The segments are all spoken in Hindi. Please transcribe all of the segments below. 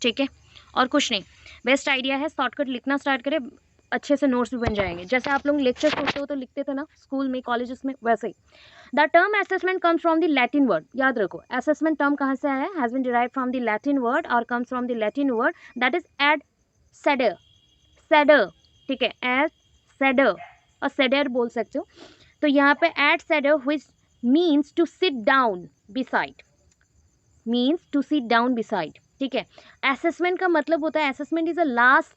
ठीक है, और कुछ नहीं। बेस्ट आइडिया है, शॉर्टकट लिखना स्टार्ट करें, अच्छे से नोट्स भी बन जाएंगे। जैसे आप लोग लेक्चर सुनते हो तो लिखते थे ना स्कूल में, कॉलेजेस में, वैसे ही। The term assessment comes from the Latin word, याद रखो असेसमेंट टर्म कहाँ से आया है, has been derived from the Latin word और comes from the Latin word that is ad sedere, sedere, ठीक है, एड सेडर और सेडर बोल सकते हो। तो यहाँ पे एड सेडर which means to sit down beside, means to sit down beside, ठीक है। असेसमेंट का मतलब होता है, assessment is a last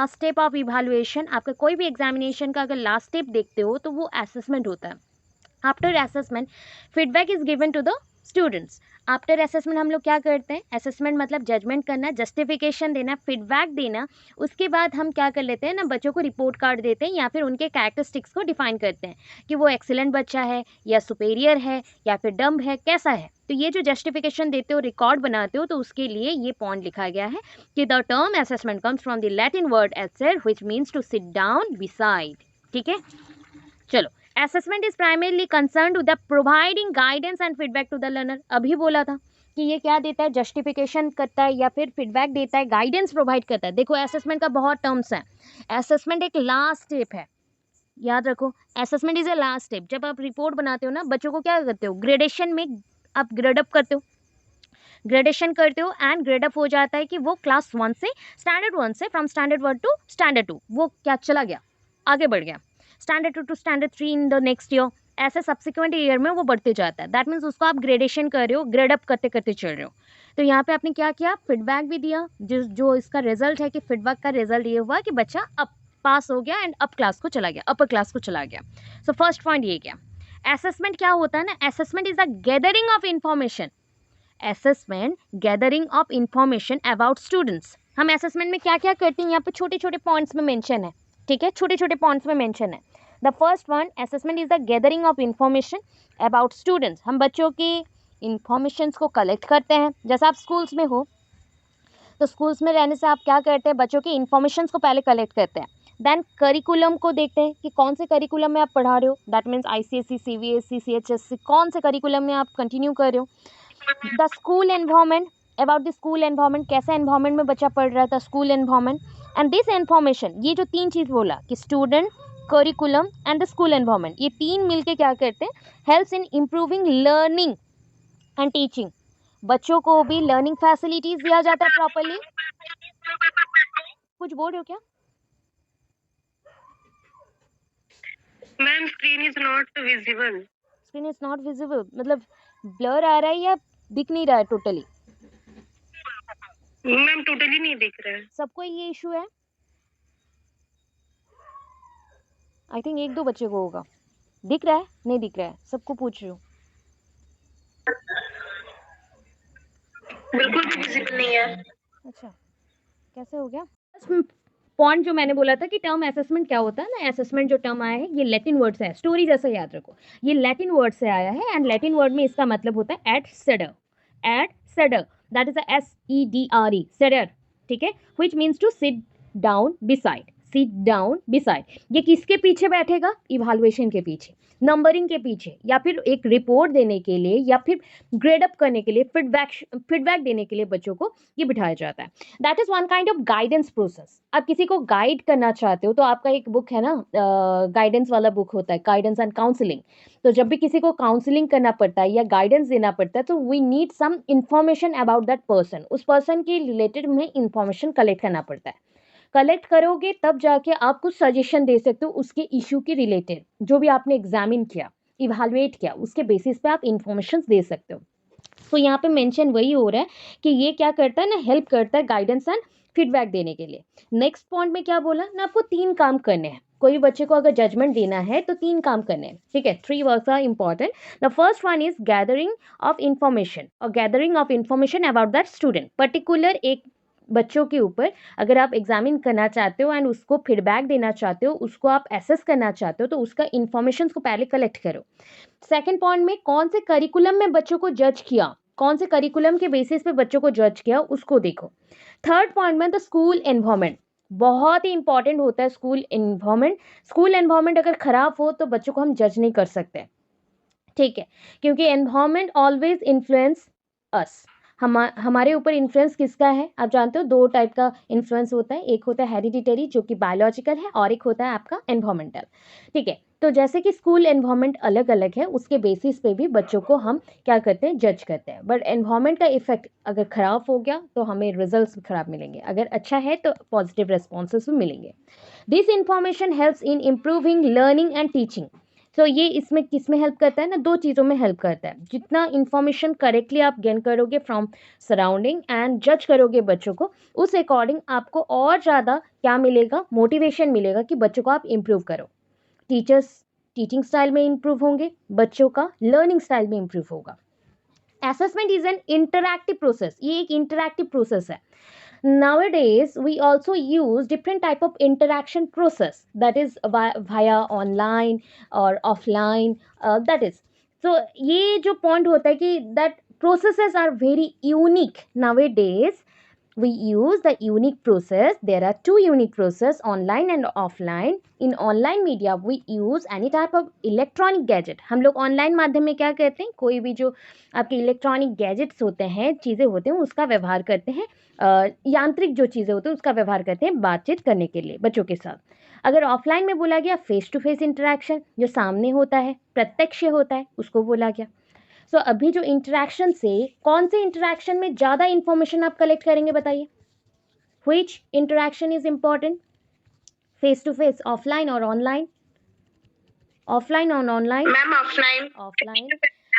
step of evaluation. आपका कोई भी एग्जामिनेशन का अगर लास्ट स्टेप देखते हो तो वो असेसमेंट होता है। After assessment feedback is given to the students. After assessment हम लोग क्या करते हैं, असेसमेंट मतलब जजमेंट करना, जस्टिफिकेशन देना, फीडबैक देना। उसके बाद हम क्या कर लेते हैं ना, बच्चों को रिपोर्ट कार्ड देते हैं या फिर उनके कैरेक्टरिस्टिक्स को डिफाइन करते हैं कि वो एक्सीलेंट बच्चा है या सुपेरियर है या फिर डम्ब है, कैसा है। तो ये जो जस्टिफिकेशन देते हो, रिकॉर्ड बनाते हो, तो उसके लिए ये पॉइंट लिखा गया है कि the term assessment comes from the Latin word assidere which means to sit down beside, ठीक है। चलो, assessment is primarily concerned with the providing guidance and feedback to the learner. अभी बोला था कि ये क्या देता है, जस्टिफिकेशन करता है या फिर फीडबैक देता है, गाइडेंस प्रोवाइड करता है। देखो असेसमेंट का बहुत टर्म्स है, असेसमेंट एक लास्ट स्टेप है, याद रखो assessment is a last step. जब आप रिपोर्ट बनाते हो ना, बच्चों को क्या करते हो, ग्रेडेशन में आप ग्रेडअप करते हो, ग्रेडेशन करते हो एंड ग्रेडअप हो जाता है कि वो क्लास 1 से स्टैंडर्ड 1 से, फ्रॉम स्टैंडर्ड 1 टू स्टैंडर्ड 2 वो क्या चला गया, आगे बढ़ गया, standard 2 to standard 3 in the next year, ऐसे सब्सिक्वेंट ईयर में वो बढ़ते जाता है। दैट मीन्स उसको आप ग्रेडेशन कर रहे हो, ग्रेडअप करते करते चल रहे हो। तो यहाँ पे आपने क्या किया, फीडबैक भी दिया, जो इसका रिजल्ट है कि फीडबैक का रिजल्ट ये हुआ कि बच्चा अब पास हो गया एंड अप क्लास को चला गया, अपर क्लास को चला गया। सो फर्स्ट पॉइंट ये क्या, असेसमेंट क्या होता है ना, assessment is the gathering of information, assessment gathering of information about students. हम असेसमेंट में क्या क्या करते हैं, यहाँ पे छोटे छोटे पॉइंट्स में मेंशन है, ठीक है, छोटे छोटे पॉइंट्स में मेंशन है। The first one, assessment is the gathering of information about students. हम बच्चों की इंफॉर्मेशंस को कलेक्ट करते हैं। जैसे आप स्कूल्स में हो तो स्कूल्स में रहने से आप क्या करते हैं, बच्चों की इंफॉर्मेशंस को पहले कलेक्ट करते हैं। देन करिकुलम को देखते हैं कि कौन से करिकुलम में आप पढ़ा रहे हो, that means ICSE, CBSE, CHSE, कौन से करिकुलम में आप कंटिन्यू कर रहे हो। The school environment, about the school environment, कैसा एनवायरमेंट में बच्चा पढ़ रहा था, school environment. And this information, ये जो तीन चीज़ बोला कि student, curriculum and the school environment, ये तीन मिलके क्या करते हैं, helps in improving learning and teaching. बच्चों को भी लर्निंग फैसिलिटीज दिया जाता है प्रॉपरली। कुछ बोल रहे हो क्या ma'am? Screen is not visible. Screen is not visible मतलब ब्लर आ रहा है या दिख नहीं रहा है टोटली? मैम टोटली नहीं दिख रहा है। सबको ये इशू है? आई थिंक एक दो बच्चे को होगा। दिख रहा है, नहीं दिख रहा है? सबको पूछ रही हूँ। बिल्कुल भी विजिबल नहीं है। अच्छा, कैसे हो गया? पॉइंट जो मैंने बोला था कि टर्म असेसमेंट क्या होता है ना, असेसमेंट जो टर्म आया है ये लैटिन वर्ड से है, स्टोरी जैसा याद रखो, ये लैटिन वर्ड से आया है एंड लैटिन वर्ड में इसका मतलब होता है एड सेडर, एड सेडर, दैट इज SEDRE, सेडर, ठीक है, which means to sit down beside, sit down beside. ये किसके पीछे बैठेगा, इवैल्यूएशन के पीछे, नंबरिंग के पीछे, या फिर एक रिपोर्ट देने के लिए, या फिर ग्रेड अप करने के लिए, फीडबैक देने के लिए बच्चों को ये बिठाया जाता है। That is one kind of guidance process. आप किसी को गाइड करना चाहते हो तो आपका एक बुक है ना, गाइडेंस वाला बुक होता है, गाइडेंस एंड काउंसलिंग। तो जब भी किसी को काउंसलिंग करना पड़ता है या गाइडेंस देना पड़ता है तो we need some information about that person, उस पर्सन के रिलेटेड में इंफॉर्मेशन कलेक्ट करना पड़ता है। कलेक्ट करोगे तब जाके आप कुछ सजेशन दे सकते हो उसके इशू के रिलेटेड, जो भी आपने एग्जामिन किया, इवैल्यूएट किया, उसके बेसिस पे आप इंफॉर्मेशन दे सकते हो। तो यहाँ पे मेंशन वही हो रहा है कि ये क्या करता है ना, हेल्प करता है गाइडेंस एंड फीडबैक देने के लिए। नेक्स्ट पॉइंट में क्या बोला ना, आपको 3 काम करने हैं। कोई बच्चे को अगर जजमेंट देना है तो 3 काम करने हैं, ठीक है, 3 works are important. The first one is gathering of information, और gathering of information about that student, particular एक बच्चों के ऊपर अगर आप एग्जामिन करना चाहते हो एंड उसको फीडबैक देना चाहते हो, उसको आप एसेस करना चाहते हो, तो उसका इंफॉर्मेशन को पहले कलेक्ट करो। सेकंड पॉइंट में कौन से करिकुलम में बच्चों को जज किया, कौन से करिकुलम के बेसिस पे बच्चों को जज किया, उसको देखो। थर्ड पॉइंट में द स्कूल एनवायरनमेंट, बहुत ही इंपॉर्टेंट होता है स्कूल एनवायरनमेंट। स्कूल एनवायरनमेंट अगर खराब हो तो बच्चों को हम जज नहीं कर सकते, ठीक है, क्योंकि एनवायरनमेंट ऑलवेज इन्फ्लुएंस अस, हमारे ऊपर इन्फ्लुएंस किसका है? आप जानते हो 2 टाइप का इन्फ्लुएंस होता है, एक होता है हेरिडिटरी जो कि बायोलॉजिकल है और एक होता है आपका एनवायरमेंटल, ठीक है। तो जैसे कि स्कूल एनवायरनमेंट अलग अलग है, उसके बेसिस पे भी बच्चों को हम क्या करते हैं, जज करते हैं। बट एनवायरनमेंट का इफेक्ट अगर ख़राब हो गया तो हमें रिजल्ट्स भी ख़राब मिलेंगे, अगर अच्छा है तो पॉजिटिव रिस्पॉन्सेस भी मिलेंगे। This information helps in improving learning and teaching. तो ये इसमें किस में हेल्प करता है ना, 2 चीज़ों में हेल्प करता है। जितना इन्फॉर्मेशन करेक्टली आप गेन करोगे फ्रॉम सराउंडिंग एंड जज करोगे बच्चों को, उस अकॉर्डिंग आपको और ज़्यादा क्या मिलेगा, मोटिवेशन मिलेगा कि बच्चों को आप इम्प्रूव करो। टीचर्स टीचिंग स्टाइल में इम्प्रूव होंगे, बच्चों का लर्निंग स्टाइल में इम्प्रूव होगा। Assessment is an interactive process, ये एक इंटरैक्टिव प्रोसेस है। Nowadays we also use different type of interaction process, that is via online or offline, that is, so ये जो point होता है कि that processes are very unique nowadays. We use the unique process. There are 2 unique process, online and offline. In online media we use any type of electronic gadget. हम लोग ऑनलाइन माध्यम में क्या कहते हैं, कोई भी जो आपके इलेक्ट्रॉनिक गैजेट्स होते हैं, चीज़ें होते हैं, उसका व्यवहार करते हैं। यांत्रिक जो चीज़ें होती हैं उसका व्यवहार करते हैं बातचीत करने के लिए बच्चों के साथ। अगर ऑफलाइन में बोला गया फेस टू फेस इंटरेक्शन, जो सामने होता है, प्रत्यक्ष होता है, उसको बोला गया। सो अभी जो इंटरेक्शन से कौन से इंटरेक्शन में ज़्यादा इंफॉर्मेशन आप कलेक्ट करेंगे, बताइए। Which interaction is important, face to face, offline और ऑनलाइन? ऑफलाइन और online? Ma'am offline. Offline,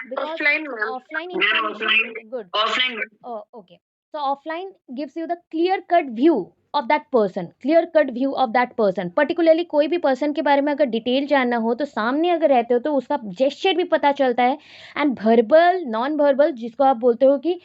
because offline ma'am. offline ma'am information, offline. good. Offline. Oh, okay. So offline gives you the clear cut view of that person, clear cut view of that person. Particularly कोई भी person के बारे में अगर डिटेल जानना हो तो सामने अगर रहते हो तो उसका जेस्चर भी पता चलता है, एंड वर्बल, नॉन वर्बल, जिसको आप बोलते हो कि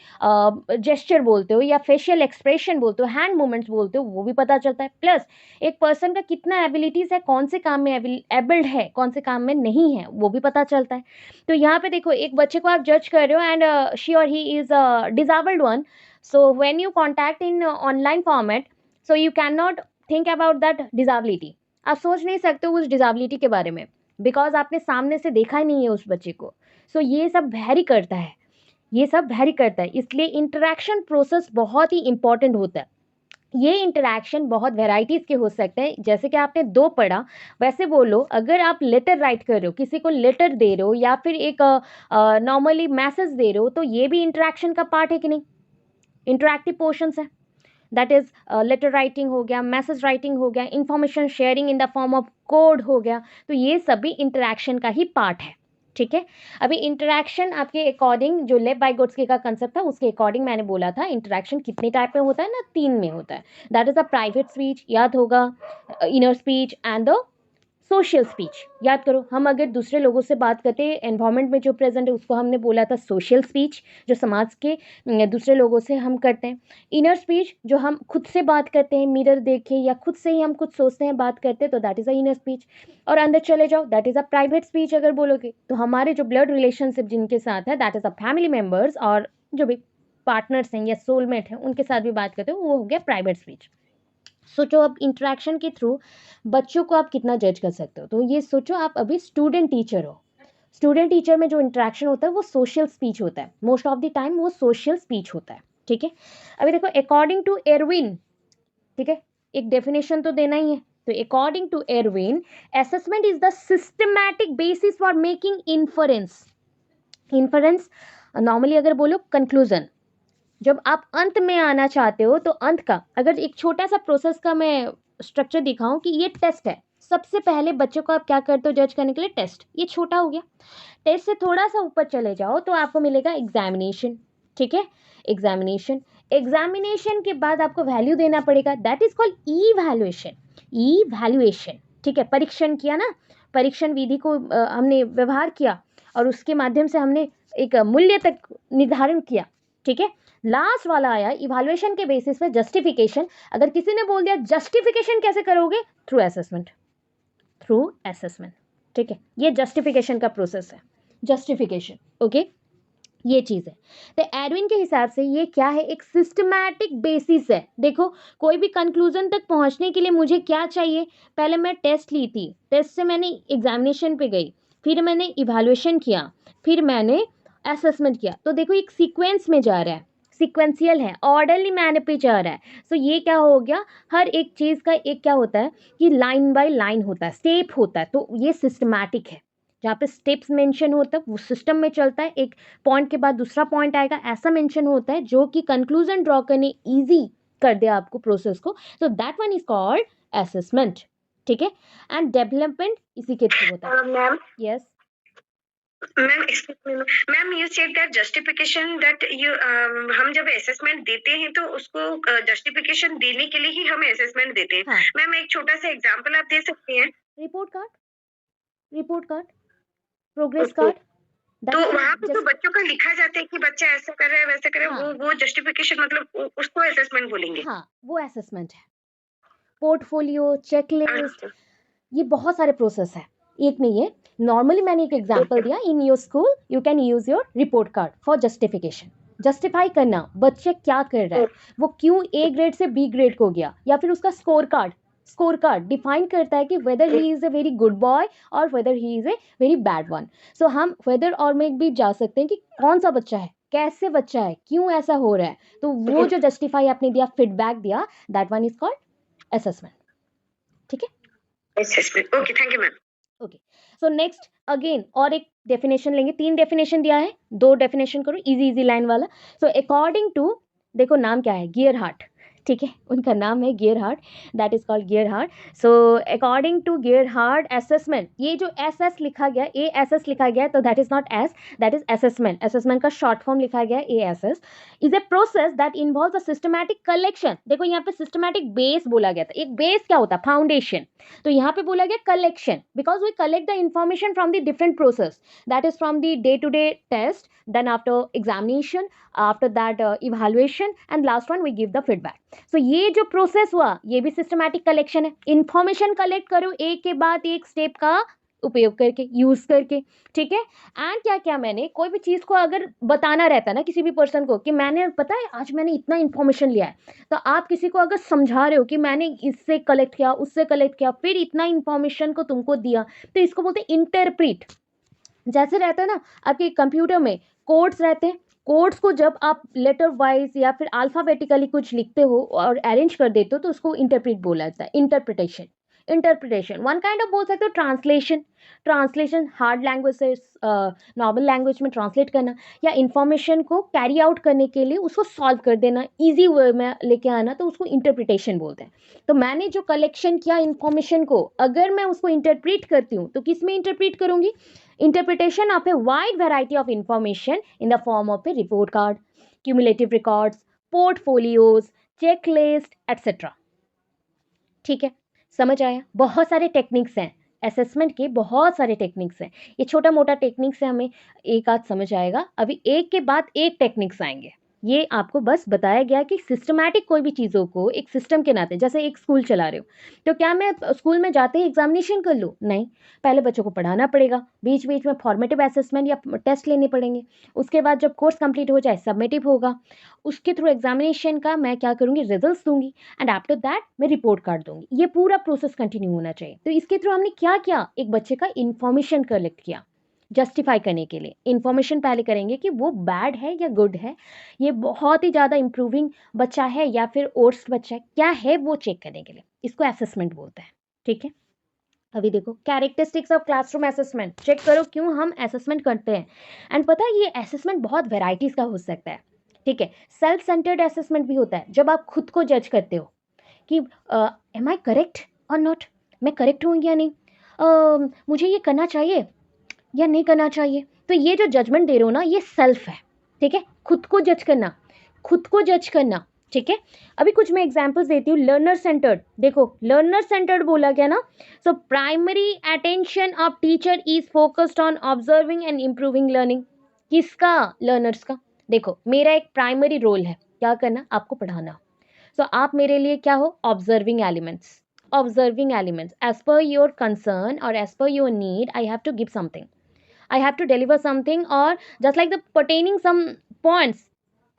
जेस्चर बोलते हो या फेशियल एक्सप्रेशन बोलते हो, हैंड मूवमेंट्स बोलते हो, वो भी पता चलता है। प्लस एक पर्सन का कितना एबिलिटीज़ है, कौन से काम में एबल्ड है, कौन से काम में नहीं है, वो भी पता चलता है। तो यहाँ पे देखो, एक बच्चे को आप जज कर रहे हो एंड शी और he is disabled one, so when you contact in online format, so you cannot think about that disability. आप सोच नहीं सकते हो उस डिसेबिलिटी के बारे में, बिकॉज आपने सामने से देखा ही नहीं है उस बच्चे को। सो ये सब वैरी करता है, ये सब वैरी करता है, इसलिए इंटरेक्शन प्रोसेस बहुत ही इंपॉर्टेंट होता है। ये इंटरेक्शन बहुत वेराइटीज़ के हो सकते हैं, जैसे कि आपने 2 पढ़ा, वैसे बोलो अगर आप लेटर राइट कर रहे हो, किसी को लेटर दे रहे हो या फिर एक नॉर्मली मैसेज दे रहे हो, तो ये भी इंटरेक्शन का पार्ट है कि नहीं, इंटरैक्टिव पोर्शंस है। दैट इज़ लेटर राइटिंग हो गया, मैसेज राइटिंग हो गया, information sharing in the form of code हो गया, तो ये सभी इंटरेक्शन का ही पार्ट है, ठीक है। अभी इंटरेक्शन आपके अकॉर्डिंग, जो लेव वाइगोट्स्की का कंसेप्ट था उसके अकॉर्डिंग मैंने बोला था, इंटरेक्शन कितने टाइप में होता है ना, 3 में होता है। That is a private speech, याद होगा, inner speech and the social speech. याद करो, हम अगर दूसरे लोगों से बात करते हैं, एनवायरनमेंट में जो प्रेजेंट है उसको हमने बोला था सोशल स्पीच, जो समाज के दूसरे लोगों से हम करते हैं। इनर स्पीच जो हम खुद से बात करते हैं, मिरर देखे या खुद से ही हम कुछ सोचते हैं, बात करते हैं, तो that is a inner speech. और अंदर चले जाओ, that is a private speech. अगर बोलोगे तो हमारे जो ब्लड रिलेशनशिप जिनके साथ है, that is a family members, और जो भी पार्टनर्स हैं या सोलमेट हैं उनके साथ भी बात करते हो, वो हो गया प्राइवेट स्पीच। सोचो अब इंटरेक्शन के थ्रू बच्चों को आप कितना जज कर सकते हो। तो ये सोचो, आप अभी स्टूडेंट टीचर हो, स्टूडेंट टीचर में जो इंटरेक्शन होता है वो सोशल स्पीच होता है, मोस्ट ऑफ द टाइम वो सोशल स्पीच होता है, ठीक है। अभी देखो, अकॉर्डिंग टू एरविन, ठीक है, एक डेफिनेशन तो देना ही है। तो according to Erwin, assessment is the systematic basis for making inference. Inference normally अगर बोलो कंक्लूजन, जब आप अंत में आना चाहते हो तो अंत का, अगर एक छोटा सा प्रोसेस का मैं स्ट्रक्चर दिखाऊं कि ये टेस्ट है, सबसे पहले बच्चों को आप क्या करते हो जज करने के लिए, टेस्ट। ये छोटा हो गया। टेस्ट से थोड़ा सा ऊपर चले जाओ तो आपको मिलेगा एग्जामिनेशन, ठीक है, एग्जामिनेशन। एग्जामिनेशन के बाद आपको वैल्यू देना पड़ेगा, दैट इज कॉल्ड ईवैल्यूएशन। ईवैल्यूएशन, ठीक है, परीक्षण किया ना, परीक्षण विधि को हमने व्यवहार किया और उसके माध्यम से हमने एक मूल्य तक निर्धारण किया, ठीक है। लास्ट वाला आया इवैल्यूएशन के बेसिस पे जस्टिफिकेशन। अगर किसी ने बोल दिया जस्टिफिकेशन कैसे करोगे, थ्रू असेसमेंट, थ्रू असेसमेंट, ठीक है, ये जस्टिफिकेशन का प्रोसेस है, जस्टिफिकेशन, ओके, ये चीज़ है। तो एडविन के हिसाब से ये क्या है, एक सिस्टमैटिक बेसिस है। देखो, कोई भी कंक्लूजन तक पहुंचने के लिए मुझे क्या चाहिए, पहले मैं टेस्ट ली थी, टेस्ट से मैंने एग्जामिनेशन पे गई, फिर मैंने इवैल्यूएशन किया, फिर मैंने असेसमेंट किया। तो देखो एक सीक्वेंस में जा रहा है, सिक्वेंशियल है, ऑर्डरली मैनर पे चल रहा है। सो ये क्या हो गया, हर एक चीज़ का एक क्या होता है कि लाइन बाय लाइन होता है, स्टेप होता है, तो ये सिस्टमैटिक है। जहाँ पे स्टेप्स मेंशन होता है वो सिस्टम में चलता है, एक पॉइंट के बाद दूसरा पॉइंट आएगा, ऐसा मेंशन होता है जो कि कंक्लूजन ड्रॉ करने ईजी कर दे आपको प्रोसेस को। तो that one is called assessment, ठीक है। एंड डेवलपमेंट इसी के थ्रू होता है। Ma'am yes ma'am ma'am you said that justification that you हम जब असेसमेंट देते हैं तो उसको जस्टिफिकेशन देने के लिए ही हम असेसमेंट देते हैं। हाँ, मैम एक छोटा सा एग्जांपल आप दे सकते हैं? Report card, report card, progress okay. Card, तो वहाँ पे तो बच्चों का लिखा जाता है कि बच्चा ऐसा कर रहा है वैसा कर रहा है, हाँ, वो जस्टिफिकेशन मतलब उसको असेसमेंट बोलेंगे। हाँ वो असेसमेंट है। पोर्टफोलियो, चेकलिस्ट, अच्छा। ये बहुत सारे प्रोसेस है, एक नहीं है। नॉर्मली मैंने एक एग्जांपल दिया, in your school you can use your report card for justification. Justify करना बच्चे क्या कर रहा है, वो क्यों ए ग्रेड से बी ग्रेड को गया, या फिर उसका स्कोर कार्ड डिफाइन करता है कि whether he is a very good boy और whether he is a very bad one. So हम वेदर और में भी जा सकते हैं कि कौन सा बच्चा है, कैसे बच्चा है, क्यों ऐसा हो रहा है। तो वो जो जस्टिफाई आपने दिया, फीडबैक दिया, that one is called assessment, ठीक है। Assessment, okay, thank you ma'am. Okay, so next again और एक डेफिनेशन लेंगे, 3 डेफिनेशन दिया है, 2 डेफिनेशन करो, इजी इजी लाइन वाला। सो अकॉर्डिंग टू, देखो नाम क्या है, गियर हार्ट, ठीक है, उनका नाम है Gearhart, that is called Gearhart. So according to Gearhart assessment, ये जो एस एस लिखा गया, ए एस एस लिखा गया है, तो that is not S, that is assessment. Assessment का शॉर्ट फॉर्म लिखा गया है A S S, is a process that involve a systematic collection. देखो यहाँ पे सिस्टमैटिक बेस बोला गया था, एक बेस क्या होता है, फाउंडेशन, तो यहाँ पे बोला गया collection, because we collect the information from the different process, that is from the day to day test, then after examination, after that evaluation, and last one we give the feedback. So ये जो प्रोसेस हुआ ये भी सिस्टमैटिक कलेक्शन है, इंफॉर्मेशन कलेक्ट करो एक के बाद एक स्टेप का उपयोग करके, यूज करके, ठीक है। एंड क्या क्या, मैंने कोई भी चीज़ को अगर बताना रहता है ना किसी भी पर्सन को कि मैंने, पता है आज मैंने इतना इन्फॉर्मेशन लिया है, तो आप किसी को अगर समझा रहे हो कि मैंने इससे कलेक्ट किया, उससे कलेक्ट किया, फिर इतना इन्फॉर्मेशन को तुमको दिया, तो इसको बोलते हैं इंटरप्रीट। जैसे रहता है ना आपके कंप्यूटर में कोड्स रहते हैं, कोड्स को जब आप लेटर वाइज या फिर अल्फ़ाबेटिकली कुछ लिखते हो और अरेंज कर देते हो तो उसको इंटरप्रेट बोला जाता है, interpretation. Interpretation one kind of बोल सकते हो ट्रांसलेशन, ट्रांसलेशन हार्ड लैंग्वेज से नॉर्मल लैंग्वेज में ट्रांसलेट करना, या इंफॉर्मेशन को कैरी आउट करने के लिए उसको सॉल्व कर देना, इजी वे में लेके आना, तो उसको इंटरप्रिटेशन बोलते हैं। तो मैंने जो कलेक्शन किया इन्फॉर्मेशन को, अगर मैं उसको इंटरप्रीट करती हूँ तो किस में इंटरप्रीट करूँगी, interpretation of a wide variety of information in the form of a report card, cumulative records, portfolios, checklist, etc. ठीक है, समझ आया। बहुत सारे टेक्निक्स हैं असेसमेंट के, बहुत सारे टेक्निक्स हैं, ये छोटा मोटा टेक्निक्स है, हमें एक आध समझ आएगा, अभी एक के बाद एक टेक्निक्स आएंगे। ये आपको बस बताया गया कि सिस्टमैटिक कोई भी चीज़ों को एक सिस्टम के नाते, जैसे एक स्कूल चला रहे हो, तो क्या मैं स्कूल में जाते ही एग्जामिनेशन कर लूँ, नहीं, पहले बच्चों को पढ़ाना पड़ेगा, बीच बीच में फॉर्मेटिव असेसमेंट या टेस्ट लेने पड़ेंगे, उसके बाद जब कोर्स कंप्लीट हो जाए सबमिटिव होगा, उसके थ्रू एग्जामिनेशन का मैं क्या करूँगी, रिजल्ट्स दूंगी, एंड आफ्टर दैट मैं रिपोर्ट कार्ड दूंगी। ये पूरा प्रोसेस कंटिन्यू होना चाहिए। तो इसके थ्रू हमने क्या किया, एक बच्चे का इन्फॉर्मेशन कलेक्ट किया जस्टिफाई करने के लिए। इन्फॉर्मेशन पहले करेंगे कि वो बैड है या गुड है, ये बहुत ही ज़्यादा इम्प्रूविंग बच्चा है या फिर वर्स्ट बच्चा है, क्या है वो चेक करने के लिए, इसको असेसमेंट बोलते हैं, ठीक है। अभी देखो characteristics of classroom assessment, check करो क्यों हम असेसमेंट करते हैं। एंड पता है ये असेसमेंट बहुत वेराइटीज़ का हो सकता है, ठीक है। सेल्फ सेंटर्ड असेसमेंट भी होता है, जब आप खुद को जज करते हो कि एम आई करेक्ट और नॉट, मैं करेक्ट हूँ या नहीं, मुझे ये करना चाहिए या नहीं करना चाहिए। तो ये जो जजमेंट दे रहे हो ना, ये सेल्फ है, ठीक है, खुद को जज करना, खुद को जज करना, ठीक है। अभी कुछ मैं एग्जांपल्स देती हूँ। लर्नर सेंटर्ड, देखो लर्नर सेंटर्ड बोला गया ना, so primary attention of teacher is focused on observing and improving learning. किसका, लर्नर्स का। देखो मेरा एक प्राइमरी रोल है, क्या करना, आपको पढ़ाना। सो आप मेरे लिए क्या हो, observing elements, observing elements as per your concern और as per your need I have to give something, I have to deliver something, or just like the pertaining some points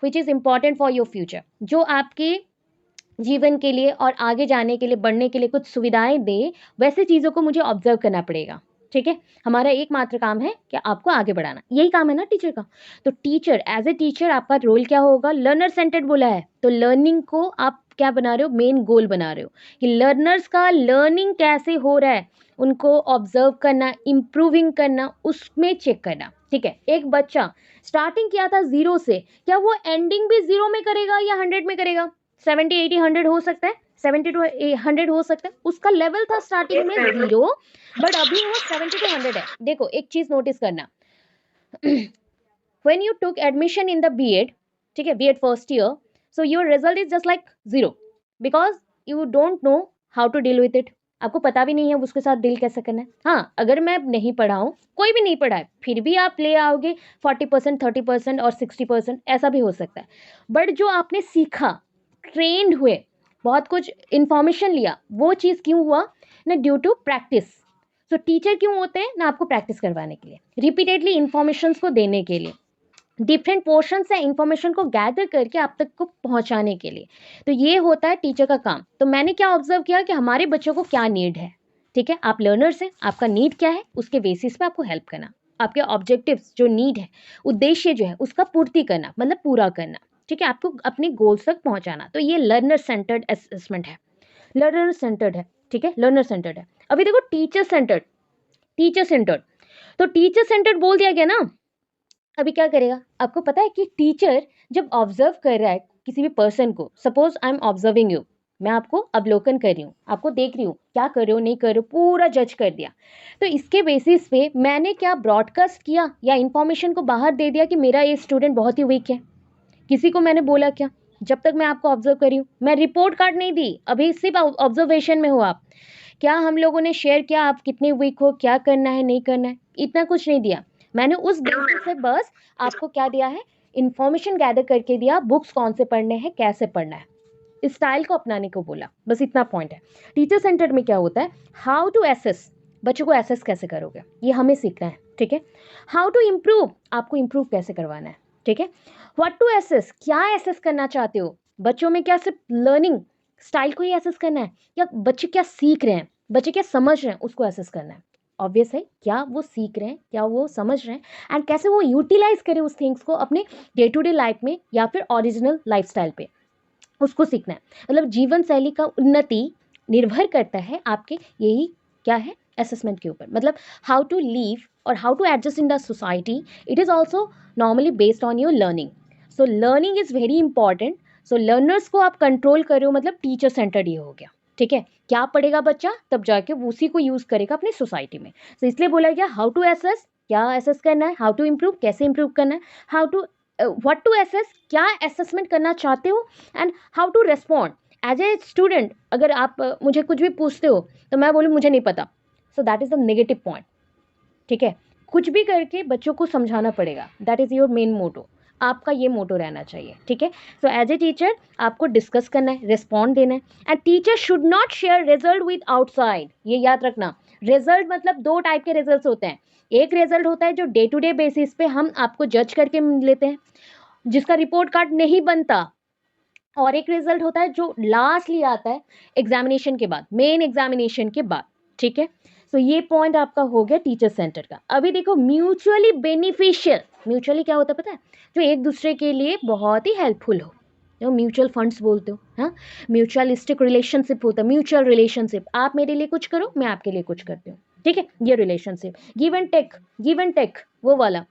which is important for your future, जो आपके जीवन के लिए और आगे जाने के लिए, बढ़ने के लिए कुछ सुविधाएं दे, वैसे चीज़ों को मुझे ऑब्जर्व करना पड़ेगा, ठीक है, हमारा एकमात्र काम है कि आपको आगे बढ़ाना, यही काम है ना टीचर का। तो टीचर, एज ए टीचर आपका रोल क्या होगा, लर्नर सेंटर्ड बोला है, तो लर्निंग को आप क्या बना रहे हो, मेन गोल बना रहे हो कि लर्नर्स का लर्निंग कैसे हो रहा है, उनको ऑब्जर्व करना, इम्प्रूविंग करना, उसमें चेक करना। ठीक है, एक बच्चा स्टार्टिंग किया था 0 से, क्या वो एंडिंग भी 0 में करेगा या 100 में करेगा? 70, 80, 100 हो सकता है, 70 to 100 हो सकता है। उसका लेवल था स्टार्टिंग में 0, बट अभी वो 70 to 100 है। देखो एक चीज नोटिस करना, when you took admission in the B.Ed, ठीक है, B.Ed first year, so your result is just like 0 because you don't know how to deal with it. आपको पता भी नहीं है उसके साथ डील कैसे करना है। हाँ, अगर मैं नहीं पढ़ाऊँ, कोई भी नहीं पढ़ाए, फिर भी आप ले आओगे 40%, 30% और 60%, ऐसा भी हो सकता है। बट जो आपने सीखा, ट्रेंड हुए, बहुत कुछ इंफॉर्मेशन लिया, वो चीज़ क्यों हुआ ना, due to practice. So teacher क्यों होते हैं ना, आपको प्रैक्टिस करवाने के लिए, रिपीटेडली इंफॉर्मेशन को देने के लिए, डिफरेंट पोर्शन से इंफॉर्मेशन को गैदर करके आप तक को पहुंचाने के लिए। तो ये होता है टीचर का काम। तो मैंने क्या ऑब्जर्व किया कि हमारे बच्चों को क्या नीड है। ठीक है, आप लर्नर्स हैं, आपका नीड क्या है, उसके बेसिस पे आपको हेल्प करना, आपके ऑब्जेक्टिव्स जो नीड है, उद्देश्य जो है उसका पूर्ति करना, मतलब पूरा करना। ठीक है, आपको अपने गोल्स तक पहुंचाना। तो ये लर्नर सेंटर्ड असेसमेंट है, लर्नर सेंटर्ड है। ठीक है, लर्नर सेंटर्ड है। अभी देखो टीचर सेंटर्ड, टीचर सेंटर्ड, तो टीचर सेंटर्ड बोल दिया गया ना। अभी क्या करेगा, आपको पता है कि टीचर जब ऑब्जर्व कर रहा है किसी भी पर्सन को, suppose I am observing you, मैं आपको अवलोकन कर रही हूँ, आपको देख रही हूँ, क्या कर रहे हो नहीं कर रहे हो, पूरा जज कर दिया। तो इसके बेसिस पे मैंने क्या ब्रॉडकास्ट किया या इन्फॉर्मेशन को बाहर दे दिया कि मेरा ये स्टूडेंट बहुत ही वीक है? किसी को मैंने बोला क्या? जब तक मैं आपको ऑब्जर्व कर रही हूँ, मैं रिपोर्ट कार्ड नहीं दी, अभी सिर्फ ऑब्जर्वेशन में हो आप। क्या हम लोगों ने शेयर किया आप कितने वीक हो, क्या करना है नहीं करना है, इतना कुछ नहीं दिया। मैंने उस बेसिस से बस आपको क्या दिया है, इंफॉर्मेशन गैदर करके दिया, बुक्स कौन से पढ़ने हैं, कैसे पढ़ना है, इस स्टाइल को अपनाने को बोला, बस इतना पॉइंट है। टीचर सेंटर में क्या होता है, हाउ टू एसेस, बच्चों को एसेस कैसे करोगे ये हमें सीखना है। ठीक है, हाउ टू इम्प्रूव, आपको इम्प्रूव कैसे करवाना है। ठीक है, व्हाट टू एसेस, क्या एसेस करना चाहते हो बच्चों में, क्या सिर्फ लर्निंग स्टाइल को ही एसेस करना है, या बच्चे क्या सीख रहे हैं, बच्चे क्या समझ रहे हैं, उसको एसेस करना है। ऑब्वियस है, क्या वो सीख रहे हैं, क्या वो समझ रहे हैं, एंड कैसे वो यूटिलाइज करें उस थिंग्स को अपने डे टू डे लाइफ में या फिर ओरिजिनल लाइफस्टाइल पे, उसको सीखना है। मतलब जीवन शैली का उन्नति निर्भर करता है आपके यही क्या है, असेसमेंट के ऊपर। मतलब हाउ टू लीव और how to adjust in the society, it is also normally based on your learning. So learning is very important. So learners को आप कंट्रोल कर रहे हो, मतलब टीचर सेंटर्ड ये हो गया। ठीक है, क्या पढ़ेगा बच्चा, तब जाके वो उसी को यूज़ करेगा अपनी सोसाइटी में। तो इसलिए बोला गया हाउ टू एसेस, क्या एसेस करना है, हाउ टू इम्प्रूव, कैसे इम्प्रूव करना है, how to what to assess, क्या असेसमेंट करना चाहते हो, and how to respond as a student. अगर आप मुझे कुछ भी पूछते हो तो मैं बोलूँ मुझे नहीं पता, so that is the negative point. ठीक है, कुछ भी करके बच्चों को समझाना पड़ेगा, that is your main motto, आपका ये मोटो रहना चाहिए। ठीक है, सो एज ए टीचर आपको डिस्कस करना है, रिस्पॉन्ड देना है, and teacher should not share result with outside. ये याद रखना, रिजल्ट मतलब 2 टाइप के रिजल्ट होते हैं। एक रिजल्ट होता है जो डे टू डे बेसिस पे हम आपको जज करके लेते हैं, जिसका रिपोर्ट कार्ड नहीं बनता, और एक रिजल्ट होता है जो लास्टली आता है एग्जामिनेशन के बाद, मेन एग्जामिनेशन के बाद। ठीक है, सो ये पॉइंट आपका हो गया टीचर सेंटर का। अभी देखो म्यूचुअली बेनिफिशियल, म्यूचुअली क्या होता है पता है, जो एक दूसरे के लिए बहुत ही हेल्पफुल हो, जो म्यूचुअल फंड्स बोलते हो। हाँ, म्यूचुअलिस्टिक रिलेशनशिप होता है, म्यूचुअल रिलेशनशिप, आप मेरे लिए कुछ करो, मैं आपके लिए कुछ करती हूँ। ठीक है, ये relationship, give and take, give and take वो वाला।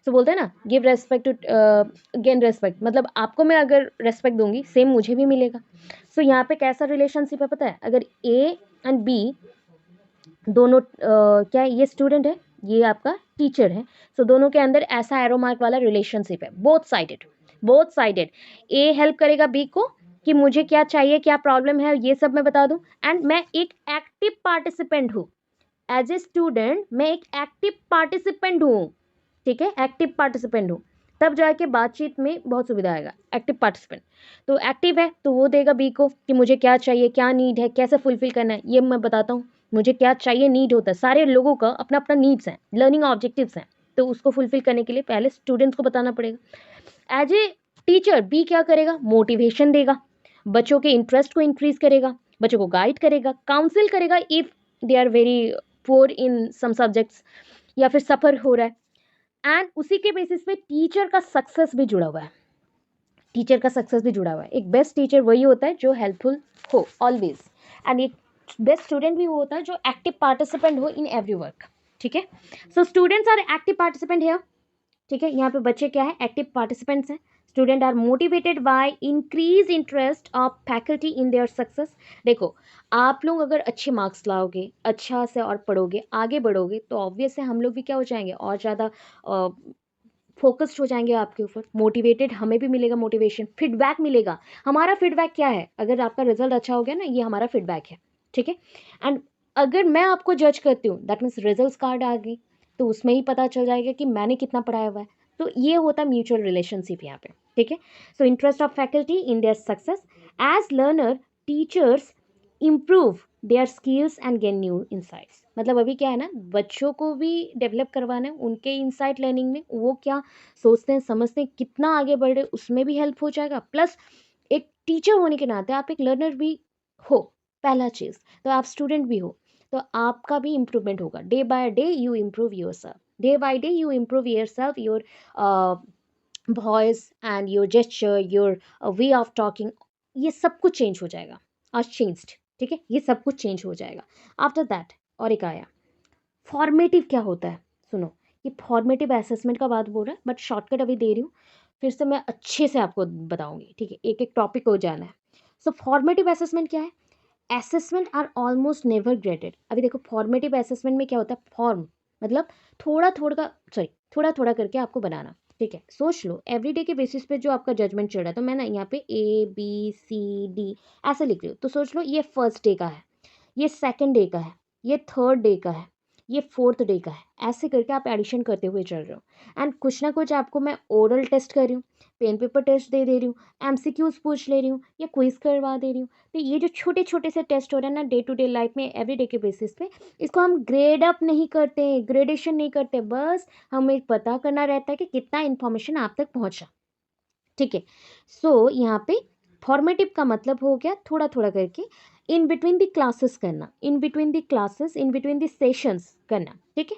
सो बोलते हैं ना, give respect to gain respect, मतलब आपको मैं अगर रेस्पेक्ट दूंगी सेम मुझे भी मिलेगा। सो यहाँ पे कैसा रिलेशनशिप है पता है, अगर ए एंड बी दोनों क्या है, ये स्टूडेंट है, ये आपका टीचर है, सो दोनों के अंदर ऐसा एरो मार्क वाला रिलेशनशिप है, बोथ साइडेड, बोथ साइडेड। ए हेल्प करेगा बी को कि मुझे क्या चाहिए, क्या प्रॉब्लम है, ये सब मैं बता दूं, एंड मैं एक एक्टिव पार्टिसिपेंट हूँ, एज ए स्टूडेंट मैं एक एक्टिव पार्टिसिपेंट हूँ। ठीक है, एक्टिव पार्टिसिपेंट हूँ, तब जाके बातचीत में बहुत सुविधा आएगा। एक्टिव पार्टिसिपेंट तो एक्टिव है, तो वो देगा बी को कि मुझे क्या चाहिए, क्या नीड है, कैसे फुलफिल करना है, ये मैं बताता हूँ। मुझे क्या चाहिए, नीड होता है, सारे लोगों का अपना अपना नीड्स हैं, लर्निंग ऑब्जेक्टिव्स हैं, तो उसको फुलफिल करने के लिए पहले स्टूडेंट्स को बताना पड़ेगा। एज ए टीचर बी क्या करेगा, मोटिवेशन देगा, बच्चों के इंटरेस्ट को इंक्रीज करेगा, बच्चों को गाइड करेगा, काउंसिल करेगा if they are very poor in some subjects या फिर सफ़र हो रहा है, एंड उसी के बेसिस पे टीचर का सक्सेस भी जुड़ा हुआ है। टीचर का सक्सेस भी जुड़ा हुआ है। एक बेस्ट टीचर वही होता है जो हेल्पफुल हो ऑलवेज, एंड एक बेस्ट स्टूडेंट भी वो होता है जो एक्टिव पार्टिसिपेंट हो इन एवरी वर्क। ठीक है, so students are active participant here. ठीक है, यहाँ पे बच्चे क्या है, एक्टिव पार्टिसिपेंट्स हैं। Student are motivated by increase interest of faculty in their success. देखो, आप लोग अगर अच्छे मार्क्स लाओगे, अच्छा से और पढ़ोगे, आगे बढ़ोगे, तो ऑब्वियस है हम लोग भी क्या हो जाएंगे, और ज़्यादा फोकस्ड हो जाएंगे आपके ऊपर, मोटिवेटेड, हमें भी मिलेगा मोटिवेशन, फीडबैक मिलेगा। हमारा फीडबैक क्या है, अगर आपका रिजल्ट अच्छा हो गया ना, ये हमारा फीडबैक है। ठीक है, एंड अगर मैं आपको जज करती हूँ, दैट मीन्स रिजल्ट कार्ड आ गई, तो उसमें ही पता चल जाएगा कि मैंने कितना पढ़ाया हुआ है। तो ये होता है म्यूचुअल रिलेशनशिप यहाँ पे। ठीक है, so interest of faculty in their success, as learner teachers improve their skills and gain new insights. मतलब अभी क्या है ना, बच्चों को भी डेवलप करवाना है, उनके इंसाइट लर्निंग में वो क्या सोचते हैं, समझते हैं, कितना आगे बढ़ रहे, उसमें भी हेल्प हो जाएगा। प्लस एक टीचर होने के नाते आप एक लर्नर भी हो, पहला चीज़, तो आप स्टूडेंट भी हो, तो आपका भी इम्प्रूवमेंट होगा। Day by day you improve your self, day by day you improve your self, your voice and your gesture, your way of talking, ये सब कुछ चेंज हो जाएगा। आज चेंज्ड। ठीक है, ये सब कुछ चेंज हो जाएगा। आफ्टर दैट और एक आया फॉर्मेटिव। क्या होता है, सुनो, ये फॉर्मेटिव असेसमेंट का बात बोल रहा है, बट शॉर्टकट अभी दे रही हूँ, फिर से मैं अच्छे से आपको बताऊंगी। ठीक है, एक एक टॉपिक को जाना है। सो फॉर्मेटिव असेसमेंट क्या है, assessment are almost never graded. अभी देखो, फॉर्मेटिव असेसमेंट में क्या होता है, फॉर्म मतलब थोड़ा थोड़ा करके आपको बनाना। ठीक है, सोच लो एवरीडे के बेसिस पे जो आपका जजमेंट चल रहा है, तो मैं ना यहाँ पे ABCD ऐसे लिख रही हूँ, तो सोच लो ये फर्स्ट डे का है, ये सेकंड डे का है, ये थर्ड डे का है, ये फोर्थ डे का है, ऐसे करके आप एडिशन करते हुए चल रहे हो। एंड कुछ ना कुछ आपको मैं ओरल टेस्ट कर रही हूँ, पेन पेपर टेस्ट दे रही हूँ, MCQs पूछ ले रही हूँ, या क्विज करवा दे रही हूँ। तो ये जो छोटे छोटे से टेस्ट हो रहे हैं ना, डे टू डे लाइफ में, एवरी डे के बेसिस पे, इसको हम ग्रेड अप नहीं करते, ग्रेडेशन नहीं करते, बस हमें पता करना रहता है कि कितना इन्फॉर्मेशन आप तक पहुँचा। ठीक है, सो यहाँ पे फॉर्मेटिव का मतलब हो गया थोड़ा थोड़ा करके इन बिटवीन द क्लासेस करना, in between the classes, in between the sessions करना। ठीक है,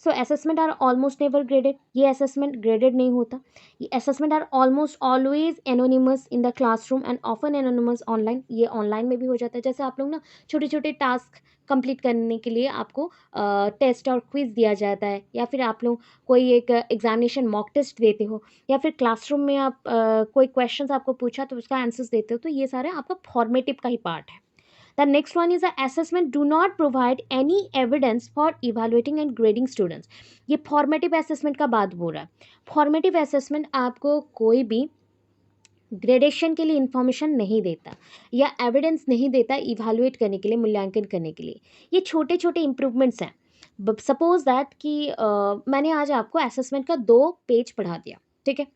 so assessment are almost never graded, ये असेसमेंट ग्रेडेड नहीं होता। ये assessment are almost always anonymous in the classroom and often anonymous online, ये ऑनलाइन में भी हो जाता है। जैसे आप लोग ना छोटे छोटे टास्क कंप्लीट करने के लिए आपको टेस्ट और क्विज दिया जाता है, या फिर आप लोग कोई एक एग्जामिनेशन मॉक टेस्ट देते हो, या फिर क्लासरूम में आप कोई क्वेश्चंस आपको पूछा तो उसका आंसर्स देते हो, तो ये सारे आपका फॉर्मेटिव का ही पार्ट है। The next one is a assessment do not provide any evidence for evaluating and grading students. ये फॉर्मेटिव असेसमेंट का बात बोल रहा है। फॉर्मेटिव असेसमेंट आपको कोई भी ग्रेडेशन के लिए इंफॉर्मेशन नहीं देता, या एविडेंस नहीं देता इवेलुएट करने के लिए, मूल्यांकन करने के लिए। ये छोटे छोटे इंप्रूवमेंट्स हैं। सपोज दैट कि मैंने आज आपको असेसमेंट का 2 पेज पढ़ा दिया। ठीक है,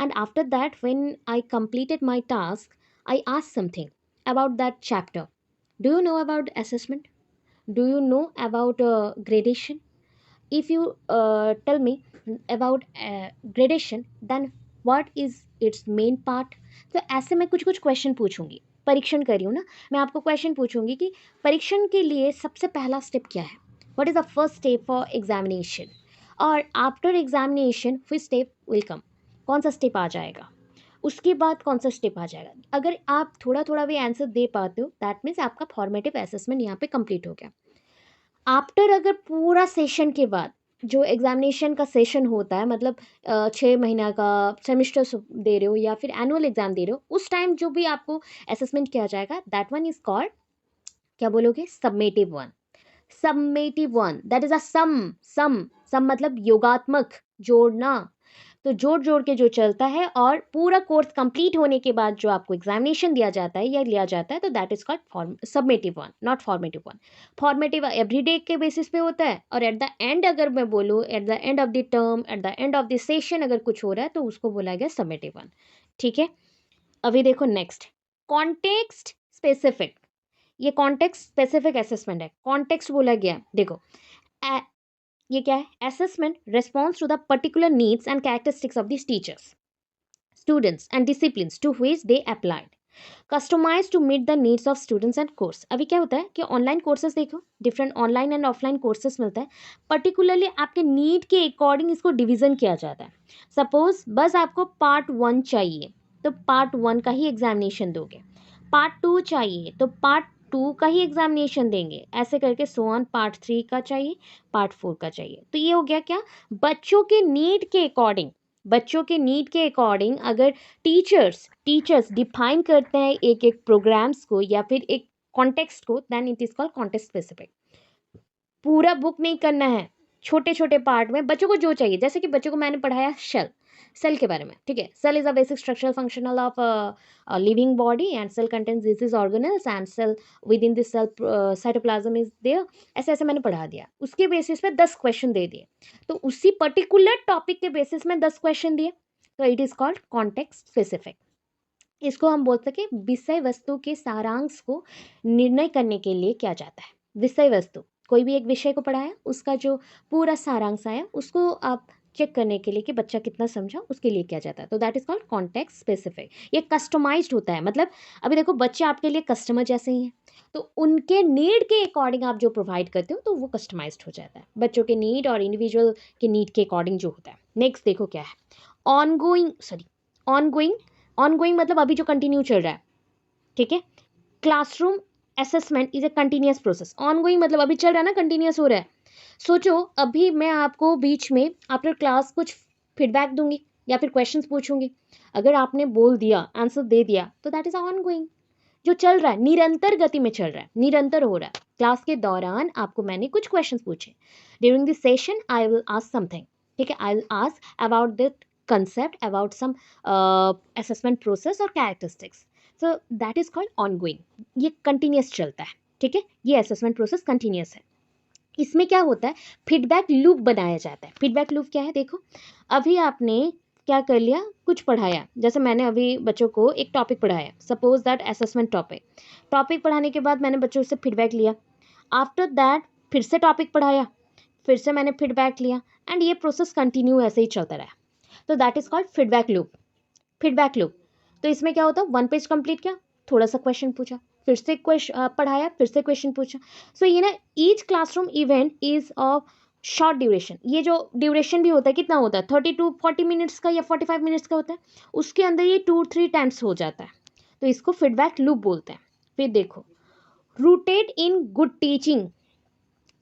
and after that when I completed my task, I ask something about that chapter. Do you know about assessment? Do you know about gradation? If you tell me about gradation, then what is its main part? तो ऐसे मैं कुछ कुछ क्वेश्चन पूछूंगी, परीक्षण कर रही हूँ ना, मैं आपको क्वेश्चन पूछूंगी कि परीक्षण के लिए सबसे पहला स्टेप क्या है, what is the first step for examination, और आफ्टर एग्जामिनेशन फिर स्टेप विल कम, कौन सा स्टेप आ जाएगा, उसके बाद कौन सा स्टेप आ जाएगा। अगर आप थोड़ा थोड़ा भी आंसर दे पाते हो, दैट मीन्स आपका फॉर्मेटिव असेसमेंट यहाँ पे कंप्लीट हो गया। आफ्टर अगर पूरा सेशन के बाद जो एग्जामिनेशन का सेशन होता है, मतलब 6 महीना का सेमिस्टर दे रहे हो या फिर एनुअल एग्जाम दे रहे हो, उस टाइम जो भी आपको असेसमेंट किया जाएगा, दैट वन इज कॉल्ड, क्या बोलोगे, summative one. Summative one, that is a sum sum मतलब योगात्मक, जोड़ना। तो जोड़ जोड़ के जो चलता है, और पूरा कोर्स कंप्लीट होने के बाद जो आपको एग्जामिनेशन दिया जाता है या लिया जाता है, तो that is called summative one, not formative one. Formative everyday के बेसिस पे होता है, और एट द एंड अगर मैं बोलूँ, at the end of the term, at the end of the session अगर कुछ हो रहा है, तो उसको बोला गया सबमेटिव वन। ठीक है, अभी देखो नेक्स्ट, कॉन्टेक्स्ट स्पेसिफिक। ये कॉन्टेक्स्ट स्पेसिफिक असेसमेंट है। कॉन्टेक्स्ट बोला गया, देखो ये क्या है, assessment response to the particular needs and characteristics of this teachers, students and disciplines to which they applied. Customise to meet the needs of students and course. अभी क्या होता है कि ऑनलाइन कोर्सेज देखो, different online and offline courses मिलता है, पर्टिकुलरली आपके नीड के अकॉर्डिंग इसको डिवीजन किया जाता है। सपोज बस आपको पार्ट 1 चाहिए तो पार्ट 1 का ही एग्जामिनेशन दोगे, पार्ट 2 चाहिए तो पार्ट 2 का ही एग्जामिनेशन देंगे, ऐसे करके सो ऑन, पार्ट 3 का चाहिए, पार्ट 4 का चाहिए। तो ये हो गया क्या, बच्चों के नीड के अकॉर्डिंग, बच्चों के नीड के अकॉर्डिंग अगर टीचर्स डिफाइन करते हैं एक एक प्रोग्राम्स को या फिर एक कॉन्टेक्स्ट को, then it is called context specific. पूरा बुक नहीं करना है, छोटे छोटे पार्ट में बच्चों को जो चाहिए। जैसे कि बच्चों को मैंने पढ़ाया सेल के बारे में, ठीक है, cell is a basic structural functional of living body and cell contains this organelles and cell within this cell cytoplasm is there, ऐसे ऐसे मैंने पढ़ा दिया। उसके बेसिस पे 10 क्वेश्चन दे दिए, तो उसी पर्टिकुलर टॉपिक के बेसिस में 10 क्वेश्चन दिए, तो it is called context specific. इसको हम बोल सके विषय वस्तु के सारांश को निर्णय करने के लिए किया जाता है। विषय वस्तु, कोई भी एक विषय को पढ़ाया, उसका जो पूरा सारांश आया उसको आप चेक करने के लिए कि बच्चा कितना समझा, उसके लिए किया जाता है। तो that is called context specific. ये कस्टमाइज्ड होता है, मतलब अभी देखो बच्चे आपके लिए कस्टमर जैसे ही हैं, तो उनके नीड के अकॉर्डिंग आप जो प्रोवाइड करते हो तो वो कस्टमाइज्ड हो जाता है, बच्चों के नीड और इंडिविजुअल के नीड के अकॉर्डिंग जो होता है। नेक्स्ट देखो क्या है, ऑनगोइंग मतलब अभी जो कंटिन्यू चल रहा है, ठीक है। Classroom assessment is a continuous process. Ongoing मतलब अभी चल रहा है ना, कंटिन्यूअस हो रहा है। सोचो अभी मैं आपको बीच में आफ्टर क्लास कुछ फीडबैक दूंगी या फिर क्वेश्चंस पूछूंगी, अगर आपने बोल दिया, आंसर दे दिया, तो दैट इज ऑनगोइंग, जो चल रहा है, निरंतर गति में चल रहा है, निरंतर हो रहा है। क्लास के दौरान आपको मैंने कुछ क्वेश्चंस पूछे, during this session I will ask something, ठीक है, I will ask about the concept, about some assessment process or characteristics, so that is called ongoing। ये continuous चलता है, ठीक है, ये assessment process continuous है। इसमें क्या होता है, फीडबैक लूप बनाया जाता है। फीडबैक लूप क्या है, देखो अभी आपने क्या कर लिया, कुछ पढ़ाया, जैसे मैंने अभी बच्चों को एक टॉपिक पढ़ाया, सपोज दैट असेसमेंट टॉपिक पढ़ाने के बाद मैंने बच्चों से फीडबैक लिया, आफ्टर दैट फिर से टॉपिक पढ़ाया, फिर से मैंने फीडबैक लिया, एंड ये प्रोसेस कंटिन्यू ऐसे ही चलता रहा। तो that is called feedback loop. तो इसमें क्या होता है, 1 पेज कंप्लीट किया, थोड़ा सा क्वेश्चन पूछा, फिर से पढ़ाया, फिर से क्वेश्चन पूछा। सो ये ना each classroom event is of short duration. ये जो ड्यूरेशन भी होता है कितना होता है, 30 to 40 मिनट्स का या 45 मिनट्स का होता है, उसके अंदर ये 2-3 टाइम्स हो जाता है, तो इसको फीडबैक लूप बोलते हैं। फिर देखो रूटेड इन गुड टीचिंग,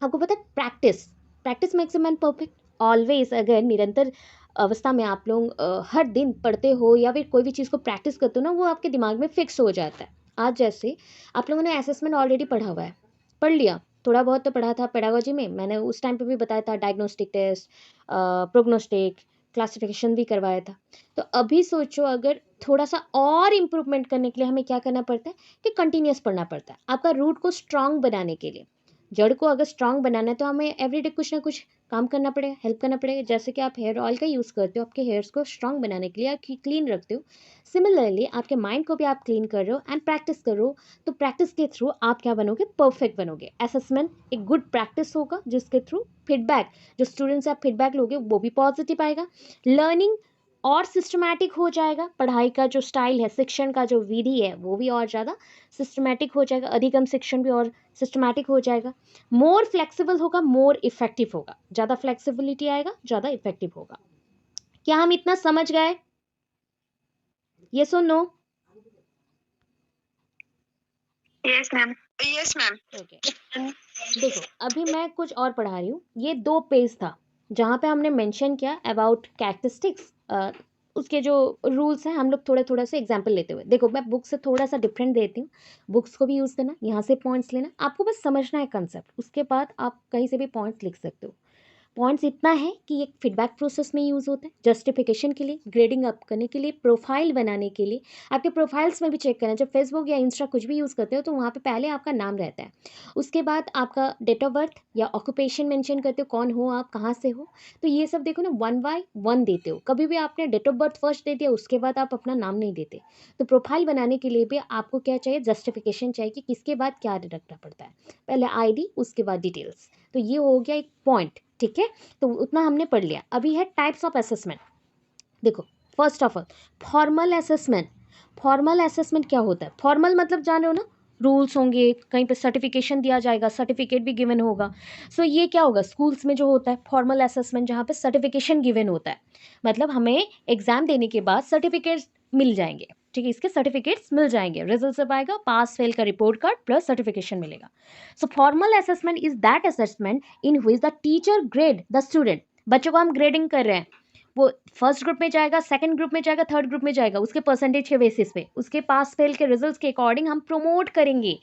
आपको पता है practice makes a man perfect. Always अगर निरंतर अवस्था में आप लोग हर दिन पढ़ते हो या फिर कोई भी चीज़ को प्रैक्टिस करते हो ना, वो आपके दिमाग में फिक्स हो जाता है। आज जैसे आप लोगों ने असेसमेंट ऑलरेडी पढ़ा हुआ है, पढ़ लिया, थोड़ा बहुत तो पढ़ा था पेडागोजी में, मैंने उस टाइम पे भी बताया था, डायग्नोस्टिक टेस्ट, प्रोग्नोस्टिक, क्लासिफिकेशन भी करवाया था। तो अभी सोचो अगर थोड़ा सा और इम्प्रूवमेंट करने के लिए हमें क्या करना पड़ता है कि कंटिन्यूस पढ़ना पड़ता है। आपका रूट को स्ट्रांग बनाने के लिए, जड़ को अगर स्ट्रांग बनाना है तो हमें एवरीडे कुछ ना कुछ काम करना पड़ेगा, हेल्प करना पड़ेगा। जैसे कि आप हेयर ऑयल का यूज़ करते हो आपके हेयर्स को स्ट्रांग बनाने के लिए, आप क्लीन रखते हो, सिमिलरली आपके माइंड को भी आप क्लीन कर रहे हो एंड प्रैक्टिस कर रहे हो, तो प्रैक्टिस के थ्रू आप क्या बनोगे, परफेक्ट बनोगे। असेसमेंट एक गुड प्रैक्टिस होगा जिसके थ्रू फीडबैक, जो स्टूडेंट से आप फीडबैक लोगे वो भी पॉजिटिव आएगा, लर्निंग और सिस्टमैटिक हो जाएगा, पढ़ाई का जो स्टाइल है, शिक्षण का जो विधि है वो भी और ज़्यादा सिस्टमैटिक हो जाएगा, अधिगम शिक्षण भी और सिस्टमैटिक हो जाएगा, मोर फ्लेक्सिबल होगा, मोर इफेक्टिव होगा, ज़्यादा फ्लेक्सिबिलिटी आएगा, ज़्यादा इफेक्टिव होगा। क्या हम इतना समझ गए? यस और no? Yes ma'am. Yes ma'am. Okay, देखो अभी मैं कुछ और पढ़ा रही हूँ, ये 2 पेज था जहाँ पे हमने मेंशन किया अबाउट कैरेक्टरिस्टिक्स, उसके जो रूल्स हैं, हम लोग थोड़ा थोड़ा से एग्जांपल लेते हुए, देखो मैं बुक से थोड़ा सा डिफरेंट देती हूँ, बुक्स को भी यूज़ करना, यहाँ से पॉइंट्स लेना, आपको बस समझना है कंसेप्ट, उसके बाद आप कहीं से भी पॉइंट्स लिख सकते हो। पॉइंट्स इतना है कि ये फीडबैक प्रोसेस में यूज़ होता है, जस्टिफिकेशन के लिए, ग्रेडिंग अप करने के लिए, प्रोफाइल बनाने के लिए, आपके प्रोफाइल्स में भी चेक करना, जब फेसबुक या इंस्टा कुछ भी यूज़ करते हो तो वहाँ पे पहले आपका नाम रहता है, उसके बाद आपका डेट ऑफ बर्थ या ऑक्यूपेशन मेंशन करते हो, कौन हो आप, कहाँ से हो, तो ये सब देखो ना 1 by 1 देते हो, कभी भी आपने date of birth first they दिया उसके बाद आप अपना नाम नहीं देते। तो प्रोफाइल बनाने के लिए भी आपको क्या चाहिए, जस्टिफिकेशन चाहिए कि किसके बाद क्या रखना पड़ता है, पहले ID उसके बाद डिटेल्स, तो ये हो गया एक पॉइंट, ठीक है। तो उतना हमने पढ़ लिया। अभी है टाइप्स ऑफ असेसमेंट। देखो first of all formal assessment. Formal assessment क्या होता है? फॉर्मल मतलब जान रहे हो ना, रूल्स होंगे, कहीं पे सर्टिफिकेशन दिया जाएगा, सर्टिफिकेट भी गिवन होगा। सो ये क्या होगा, स्कूल्स में जो होता है फॉर्मल असेसमेंट, जहाँ पे सर्टिफिकेशन गिवन होता है, मतलब हमें एग्जाम देने के बाद सर्टिफिकेट मिल जाएंगे, ठीक है, इसके सर्टिफिकेट्स मिल जाएंगे, रिजल्ट सब आएगा, पास फेल का रिपोर्ट कार्ड प्लस सर्टिफिकेशन मिलेगा। So formal assessment is that assessment in which the teacher grade the student, बच्चों को हम ग्रेडिंग कर रहे हैं, वो फर्स्ट ग्रुप में जाएगा, सेकंड ग्रुप में जाएगा, थर्ड ग्रुप में जाएगा, उसके परसेंटेज के बेसिस पे, उसके पास फेल के रिजल्ट्स के अकॉर्डिंग हम प्रमोट करेंगे,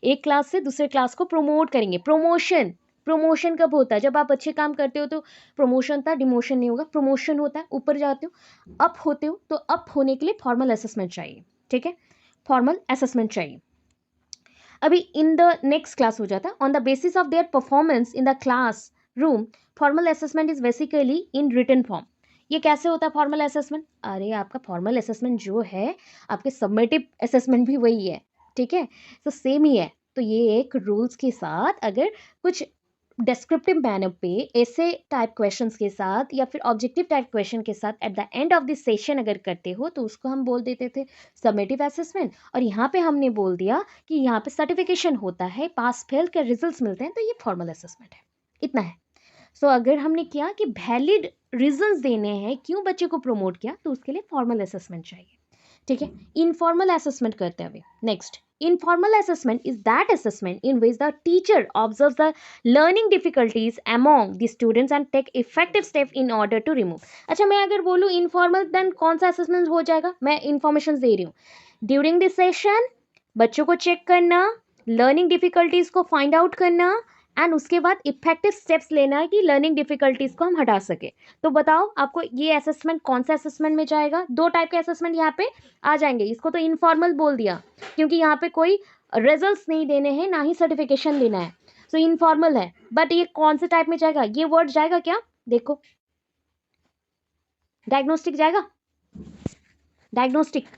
एक क्लास से दूसरे क्लास को प्रमोट करेंगे। प्रमोशन, प्रमोशन कब होता है? जब आप अच्छे काम करते हो तो प्रमोशन होता है, डिमोशन नहीं होगा, प्रमोशन होता है, ऊपर जाते हो, अप होते हो, तो अप होने के लिए फॉर्मल असेसमेंट चाहिए, ठीक है, फॉर्मल असेसमेंट चाहिए। अभी इन द नेक्स्ट क्लास हो जाता है, on the basis of their performance in the classroom, formal assessment is basically in written form. ये कैसे होता है फॉर्मल असेसमेंट? अरे आपका फॉर्मल असेसमेंट जो है, आपके सबमिटिव असेसमेंट भी वही है, ठीक है, तो सेम ही है। तो ये एक रूल्स के साथ, अगर कुछ डिस्क्रिप्टिव मैनर पे ऐसे टाइप क्वेश्चंस के साथ या फिर ऑब्जेक्टिव टाइप क्वेश्चन के साथ at the end of this session अगर करते हो, तो उसको हम बोल देते थे सबमिटिव असेसमेंट। और यहाँ पे हमने बोल दिया कि यहाँ पे सर्टिफिकेशन होता है, पास फेल के रिजल्ट्स मिलते हैं, तो ये फॉर्मल असेसमेंट है, इतना है। सो अगर हमने किया कि वैलिड रीजंस देने हैं क्यों बच्चे को प्रमोट किया, तो उसके लिए फॉर्मल असेसमेंट चाहिए, ठीक है। इनफॉर्मल असेसमेंट करते हैं अभी। Next, informal assessment is that assessment in which the teacher observes the learning difficulties among the students and take effective step in order to remove। अच्छा, मैं अगर बोलूँ informal, then कौन सा assessment हो जाएगा? मैं information दे रही हूँ। ड्यूरिंग दिस सेशन बच्चों को चेक करना, लर्निंग डिफिकल्टीज को फाइंड आउट करना, एंड उसके बाद इफेक्टिव स्टेप्स लेना है कि लर्निंग डिफिकल्टीज को हम हटा सके। तो बताओ आपको ये असेसमेंट कौन सा असेसमेंट में जाएगा? दो टाइप के असेसमेंट यहाँ पे आ जाएंगे। इसको तो इनफॉर्मल बोल दिया क्योंकि यहाँ पे कोई रिजल्ट्स नहीं देने हैं, ना ही सर्टिफिकेशन लेना है, सो इनफॉर्मल है। बट ये कौन से टाइप में जाएगा? ये वर्ड जाएगा क्या? देखो, डायग्नोस्टिक जाएगा, डायग्नोस्टिक।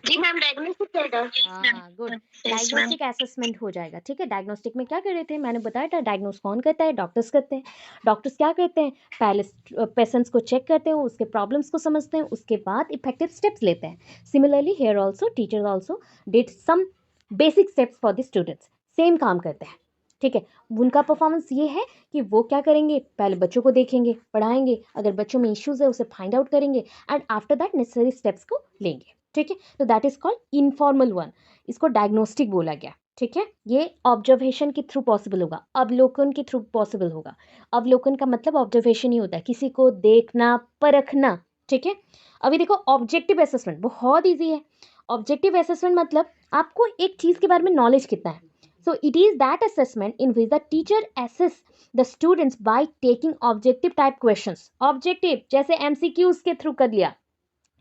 जी मैम, डायग्नोस्टिक जाएगा। हाँ, गुड, डायग्नोस्टिक असेसमेंट हो जाएगा, ठीक है। डायग्नोस्टिक में क्या कर रहे थे, मैंने बताया था, डायग्नोस कौन करता है? डॉक्टर्स करते हैं। डॉक्टर्स क्या करते हैं? पहले पेशेंट्स को चेक करते हैं, उसके प्रॉब्लम्स को समझते हैं, उसके बाद इफेक्टिव स्टेप्स लेते हैं। Similarly here also teachers also did some basic steps for the students, same काम करते हैं, ठीक है। उनका परफॉर्मेंस ये है कि वो क्या करेंगे, पहले बच्चों को देखेंगे, पढ़ाएंगे, अगर बच्चों में इश्यूज है उसे फाइंड आउट करेंगे, and after that necessary steps को लेंगे, ठीक है। तो that is called informal one, इसको डायग्नोस्टिक बोला गया, ठीक है। ये ऑब्जर्वेशन के थ्रू पॉसिबल होगा, अवलोकन के थ्रू पॉसिबल होगा। अवलोकन का मतलब ऑब्जर्वेशन ही होता है, किसी को देखना, परखना, ठीक है। अभी देखो, ऑब्जेक्टिव असेसमेंट बहुत ईजी है। ऑब्जेक्टिव असेसमेंट मतलब आपको एक चीज़ के बारे में नॉलेज कितना है। So it is that assessment in which the teacher assess the students by taking objective type questions. Objective जैसे एमसीक्यूज के थ्रू कर लिया,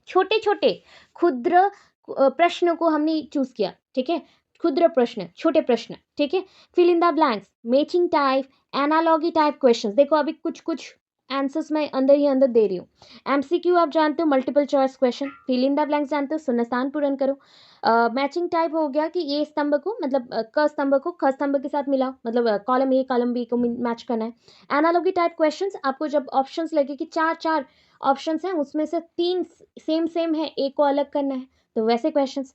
छोटे छोटे क्षुद्र प्रश्न को हमने चूज किया, ठीक है, क्षुद्र प्रश्न, छोटे प्रश्न, ठीक है। Fill in the blanks, matching type, analogy type questions. देखो अभी कुछ कुछ आंसर्स मैं अंदर ही अंदर दे रही हूँ। एमसीक्यू आप जानते हो, multiple choice question. Fill in the blanks जानते हो, शून्यस्थान पूर्ण करो। मैचिंग टाइप हो गया कि ये स्तंभ को, मतलब क स्तंभ को ख स्तंभ के साथ मिलाओ, मतलब कॉलम ए कॉलम बी को मैच करना है। एनालॉगी टाइप क्वेश्चंस, आपको जब ऑप्शंस लगे कि चार चार ऑप्शंस हैं, उसमें से तीन सेम सेम है, एक को अलग करना है, तो वैसे क्वेश्चंस।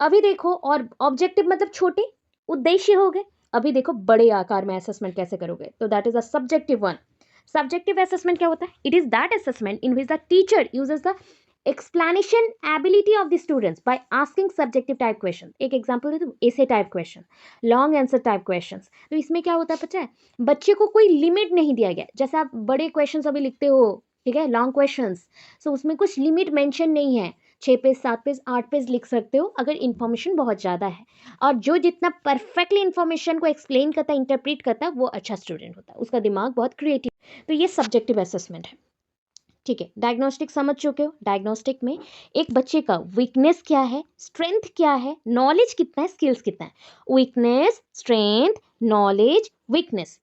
अभी देखो, और ऑब्जेक्टिव मतलब छोटे उद्देश्य हो गए। अभी देखो बड़े आकार में असेसमेंट कैसे करोगे, तो that is a subjective one. Subjective assessment क्या होता है? It is that assessment in which the teacher uses the explanation ability of the students by asking subjective type question. एक एग्जांपल दे दूं, ऐसे type question, long answer type question. तो इसमें क्या होता है पता है, बच्चे को कोई लिमिट नहीं दिया गया। जैसे आप बड़े क्वेश्चन अभी लिखते हो, ठीक है, लॉन्ग क्वेश्चंस, सो उसमें कुछ लिमिट मेंशन नहीं है, 6 पेज 7 पेज 8 पेज लिख सकते हो अगर इन्फॉर्मेशन बहुत ज़्यादा है। और जो जितना परफेक्टली इन्फॉर्मेशन को एक्सप्लेन करता है, इंटरप्रेट करता है, वो अच्छा स्टूडेंट होता है, उसका दिमाग बहुत क्रिएटिव। तो ये सब्जेक्टिव असेसमेंट है, ठीक है। डायग्नोस्टिक समझ चुके हो। डायग्नोस्टिक में एक बच्चे का वीकनेस क्या है, स्ट्रेंथ क्या है, नॉलेज कितना है, स्किल्स कितना है। Weakness, strength, knowledge, weakness,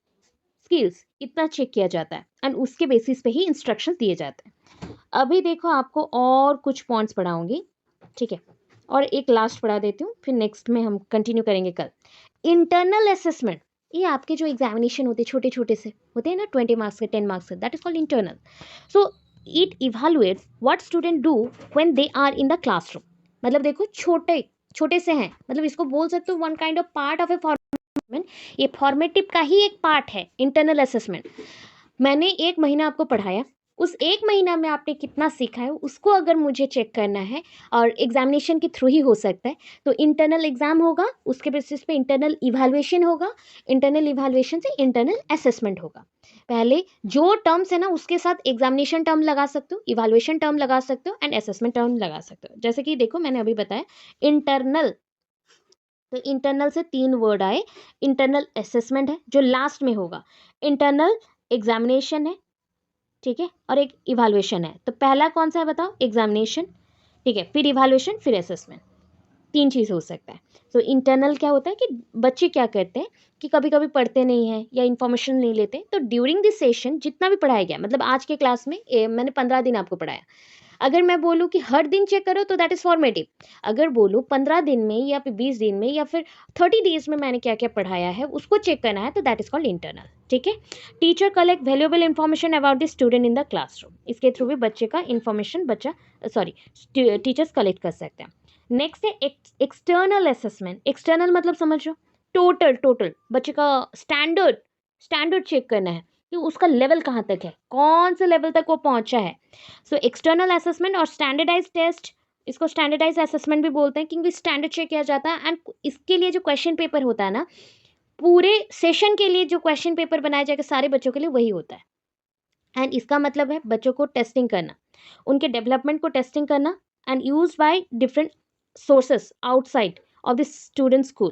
skills, इतना चेक किया जाता है, एंड उसके बेसिस पे ही इंस्ट्रक्शन दिए जाते हैं। अभी देखो आपको और कुछ पॉइंट्स पढ़ाऊंगी, ठीक है, और एक लास्ट पढ़ा देती हूँ, फिर नेक्स्ट में हम कंटिन्यू करेंगे कल। इंटरनल असेसमेंट, ये आपके जो एग्जामिनेशन होते हैं छोटे छोटे से होते हैं ना, 20 मार्क्स के, 10 मार्क्स के, that is called internal. So it evaluates what student do when they are in the classroom. मतलब देखो छोटे छोटे से हैं, मतलब इसको बोल सकते हो one kind of part of A formative. ये फॉर्मेटिव का ही एक पार्ट है इंटरनल असेसमेंट। मैंने 1 महीना आपको पढ़ाया, उस 1 महीना में आपने कितना सीखा है उसको अगर मुझे चेक करना है, और एग्जामिनेशन के थ्रू ही हो सकता है, तो इंटरनल एग्जाम होगा, उसके बेसिस पे इंटरनल इवैल्यूएशन होगा, इंटरनल इवैल्यूएशन से इंटरनल असेसमेंट होगा। पहले जो टर्म्स है ना उसके साथ एग्जामिनेशन टर्म लगा सकते हो, इवैल्यूएशन टर्म लगा सकते हो एंड असेसमेंट टर्म लगा सकते हो। जैसे कि देखो मैंने अभी बताया इंटरनल, तो इंटरनल से 3 वर्ड आए। इंटरनल असेसमेंट है जो लास्ट में होगा, इंटरनल एग्जामिनेशन है, ठीक है, और एक इवैल्यूएशन है। तो पहला कौन सा है बताओ, एग्जामिनेशन, ठीक है, फिर इवैल्यूएशन, फिर असेसमेंट, 3 चीज़ हो सकता है। तो इंटरनल क्या होता है कि बच्चे क्या करते हैं कि कभी कभी पढ़ते नहीं हैं या इन्फॉर्मेशन नहीं लेते, तो ड्यूरिंग दिस सेशन जितना भी पढ़ाया गया, मतलब आज के क्लास में मैंने 15 दिन आपको पढ़ाया, अगर मैं बोलूँ कि हर दिन चेक करो तो दैट इज़ फॉर्मेटिव। अगर बोलूँ 15 दिन में या फिर 20 दिन में या फिर 30 डेज में मैंने क्या क्या पढ़ाया है उसको चेक करना है, तो दैट इज़ कॉल्ड इंटरनल, ठीक है। Teacher collect valuable information about the student in the classroom, इसके थ्रू भी बच्चे का इंफॉर्मेशन टीचर्स कलेक्ट कर सकते हैं। नेक्स्ट है एक्सटर्नल असेसमेंट। एक्सटर्नल मतलब समझ लो टोटल बच्चे का स्टैंडर्ड चेक करना है कि उसका लेवल कहाँ तक है, कौन से लेवल तक वो पहुंचा है। सो एक्सटर्नल असेसमेंट और स्टैंडर्डाइज टेस्ट, इसको स्टैंडर्डाइज असेसमेंट भी बोलते हैं क्योंकि स्टैंडर्ड चेक किया जाता है। एंड इसके लिए जो क्वेश्चन पेपर होता है ना, पूरे सेशन के लिए जो क्वेश्चन पेपर बनाया जाएगा सारे बच्चों के लिए वही होता है। एंड इसका मतलब है बच्चों को टेस्टिंग करना, उनके डेवलपमेंट को टेस्टिंग करना, and use by different sources outside of the student school.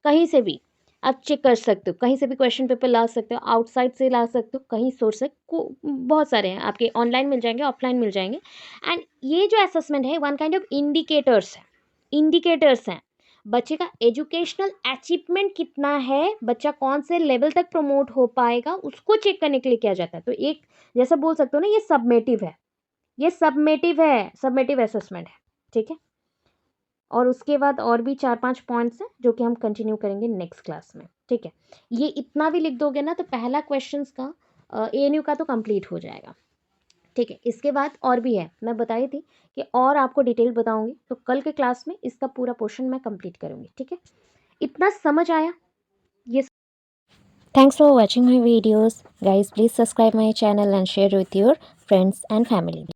कहीं से भी आप चेक कर सकते हो, कहीं से भी क्वेश्चन पेपर ला सकते हो, आउटसाइड से ला सकते हो, कहीं सोर्स को बहुत सारे हैं आपके, ऑनलाइन मिल जाएंगे, ऑफलाइन मिल जाएंगे। एंड ये जो असेसमेंट है वन काइंड ऑफ इंडिकेटर्स हैं बच्चे का एजुकेशनल अचीवमेंट कितना है, बच्चा कौन से लेवल तक प्रमोट हो पाएगा, उसको चेक करने के लिए किया जाता है। तो एक जैसा बोल सकते हो ना, ये सबमेटिव असेसमेंट है, ठीक है। और उसके बाद और भी 4-5 पॉइंट्स हैं जो कि हम कंटिन्यू करेंगे नेक्स्ट क्लास में, ठीक है। ये इतना भी लिख दोगे ना तो पहला क्वेश्चंस का ANU का तो कंप्लीट हो जाएगा, ठीक है। इसके बाद और भी है, मैं बताई थी कि और आपको डिटेल बताऊंगी, तो कल के क्लास में इसका पूरा पोर्शन मैं कंप्लीट करूंगी, ठीक है। इतना समझ आया ये? Thanks for watching my videos. Guys, please subscribe my channel and share with your friends and family.